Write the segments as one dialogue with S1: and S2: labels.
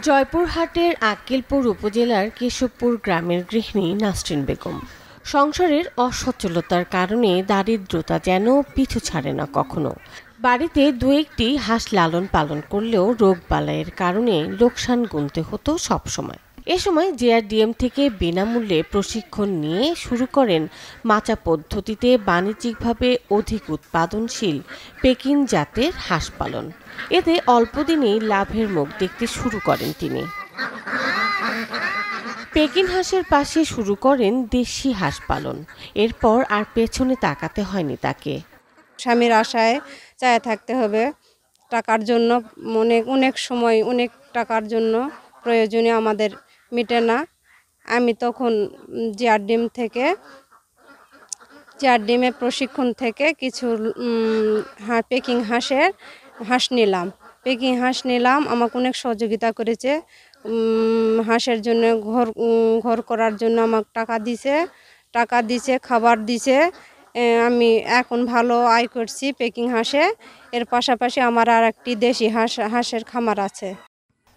S1: জয়পুরহাটের আক্কেলপুর উপজেলার কেশবপুর গ্রামের গৃহিণী নাসরিন বেগম। সংসারের অসচ্ছলতার কারণে দারিদ্রতা যেন পিছু ছাড়ে না কখনো। বাড়িতে দু একটি হাঁস লালন পালন করলেও রোগবালাইয়ের কারণে লোকসান গুনতে হতো সবসময়। এ সময় জেআরডিএম থেকে বিনামূল্যে প্রশিক্ষণ নিয়ে শুরু করেন মাচা পদ্ধতিতে বাণিজ্যিকভাবে অধিক উৎপাদনশীল পেকিং জাতের হাঁস পালন। এতে অল্প দিনেই লাভের মুখ দেখতে শুরু করেন তিনি। পেকিং হাঁসের পাশে শুরু করেন দেশি হাঁস পালন। এরপর আর পেছনে তাকাতে হয়নি তাকে।
S2: স্বামীর আশায় চায় থাকতে হবে, টাকার জন্য অনেক সময় অনেক টাকার জন্য প্রয়োজনীয় আমাদের মিটে না। আমি তখন জেআরডিএমের প্রশিক্ষণ থেকে কিছু পেকিং হাঁস নিলাম। আমাকে অনেক সহযোগিতা করেছে। হাঁসের জন্য ঘর করার জন্য আমাকে টাকা দিছে, খাবার দিছে। আমি এখন ভালো আয় করছি পেকিং হাঁসে। এর পাশাপাশি আমার আর একটি দেশি হাঁসের খামার আছে।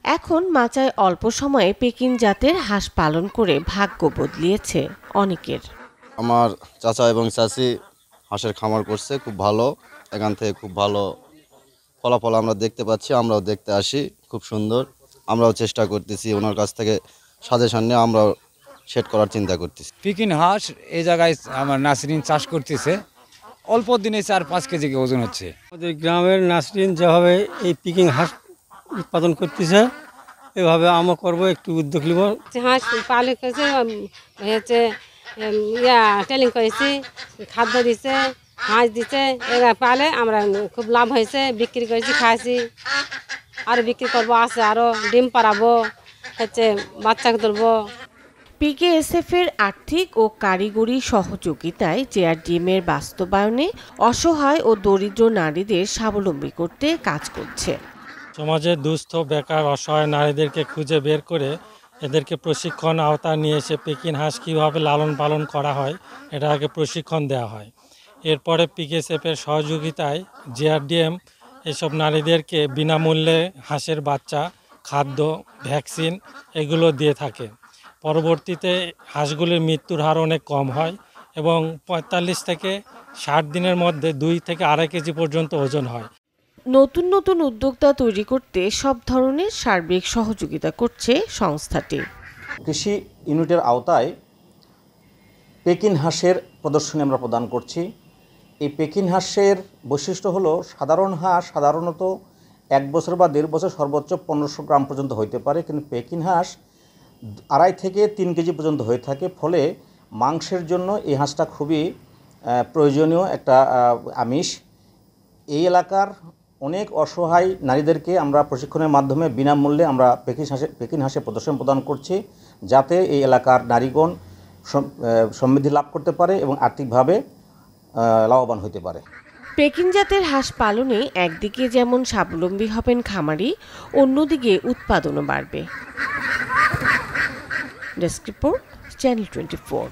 S1: এখন মাচায় অল্প সময়ে পেকিং জাতের হাঁস পালন করে ভাগ্য বদলিয়েছে অনেকের।
S3: আমার চাচা এবং চাচি হাঁসের খামার করছে, খুব ভালো। এখান থেকে খুব ভালো ফলাফল আমরা দেখতে পাচ্ছি। আমরাও দেখতে আসি, খুব সুন্দর। আমরাও চেষ্টা করতেছি, ওনার কাছ থেকে সাজেশন নিয়ে আমরাও সেট করার চিন্তা করতেছি।
S4: পেকিং হাঁস এই জায়গায় আমার নাসরিন চাষ করতেছে। অল্প দিনে 4-5 কেজি ওজন হচ্ছে।
S5: আমাদের গ্রামের নাসরিন যেভাবে এই পেকিং হাঁস উৎপাদন করতেছে, এভাবে আমরা করবো, একটু উদ্যোগ নিব।
S2: হাঁস পালন করেছে, হচ্ছে ট্রেনিং করেছি, খাদ্য দিছে, হাঁস দিছে। এরা পালে আমরা খুব লাভ হয়েছে, বিক্রি করেছি, খাইছি, আরও বিক্রি করবো, আছে আরও ডিম পাড়াবো, বাচ্চা তুলবো।
S1: পিকেএসএফ এর আর্থিক ও কারিগরি সহযোগিতায় জেআরডিএমের বাস্তবায়নে অসহায় ও দরিদ্র নারীদের স্বাবলম্বী করতে কাজ করছে।
S5: সমাজের দুস্থ, বেকার, অসহায় নারীদেরকে খুঁজে বের করে এদেরকে প্রশিক্ষণ আওতায় নিয়ে এসে পেকিং হাঁস কীভাবে লালন পালন করা হয় এটা আগে প্রশিক্ষণ দেওয়া হয়। এরপরে পিকেএসএফ এর সহযোগিতায় জেআরডিএম এসব নারীদেরকে বিনামূল্যে হাঁসের বাচ্চা, খাদ্য, ভ্যাকসিন এগুলো দিয়ে থাকে। পরবর্তীতে হাঁসগুলির মৃত্যুর হার অনেক কম হয় এবং 45 থেকে 60 দিনের মধ্যে 2 থেকে 2.5 কেজি পর্যন্ত ওজন হয়।
S1: নতুন নতুন উদ্যোক্তা তৈরি করতে সব ধরনের সার্বিক সহযোগিতা করছে সংস্থাটি।
S6: কৃষি ইউনিটের আওতায় পেকিং হাঁসের প্রদর্শনী আমরা প্রদান করছি। এই পেকিং হাঁসের বৈশিষ্ট্য হলো, সাধারণ হাঁস সাধারণত 1 বছর বা 1.5 বছর সর্বোচ্চ 1500 গ্রাম পর্যন্ত হইতে পারে, কিন্তু পেকিং হাঁস 2.5 থেকে 3 কেজি পর্যন্ত হয়ে থাকে। ফলে মাংসের জন্য এই হাঁসটা খুবই প্রয়োজনীয় একটা আমিষ। এই এলাকার অনেক অসহায় নারীদেরকে আমরা প্রশিক্ষণের মাধ্যমে বিনামূল্যে আমরা পেকিং হাঁসের প্রদর্শন প্রদান করছি, যাতে এই এলাকার নারীগণ সমৃদ্ধি লাভ করতে পারে এবং আর্থিকভাবে লাভবান হতে পারে।
S1: পেকিং জাতের হাঁস পালনে একদিকে যেমন স্বাবলম্বী হবেন খামারি, অন্যদিকে উৎপাদনও বাড়বে। Desk report, channel 24।